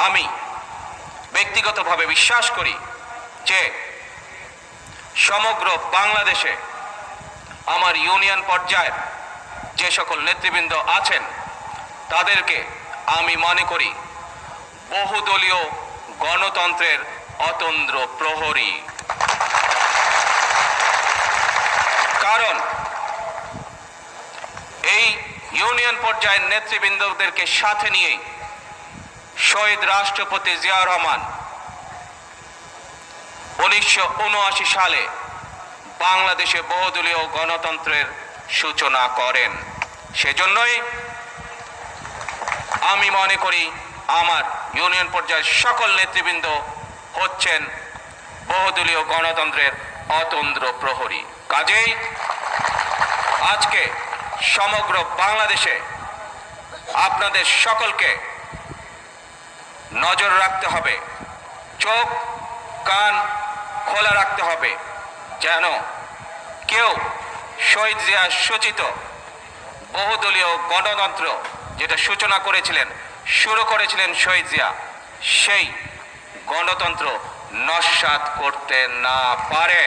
আমি ব্যক্তিগতভাবে বিশ্বাস করি যে সমগ্র বাংলাদেশে আমার ইউনিয়ন পর্যায়ের যে সকল নেতৃবৃন্দ আছেন তাদেরকে আমি মনে করি বহুদলীয় গণতন্ত্রের অতন্দ্র প্রহরী। কারণ এই ইউনিয়ন পর্যায়ের নেতৃবৃন্দদেরকে সাথে নিয়ে শহীদ রাষ্ট্রপতি জিয়াউর রহমান 1979 সালে বাংলাদেশে বহুদলীয় গণতন্ত্রের সূচনা করেন। সেজন্যই আমি মনে করি আমার ইউনিয়ন পর্যায়ের সকল নেতৃবৃন্দ হচ্ছেন বহুদলীয় গণতন্ত্রের অতন্দ্র প্রহরী। কাজেই আজকে সমগ্র বাংলাদেশে আপনাদের সকলকে নজর রাখতে হবে, চোখ কান খোলা রাখতে হবে, যেন কেউ শহীদ জিয়া সূচিত বহুদলীয় গণতন্ত্র যেটা সূচনা করেছিলেন, শুরু করেছিলেন শহীদ জিয়া, সেই গণতন্ত্র নস্যাৎ করতে না পারে।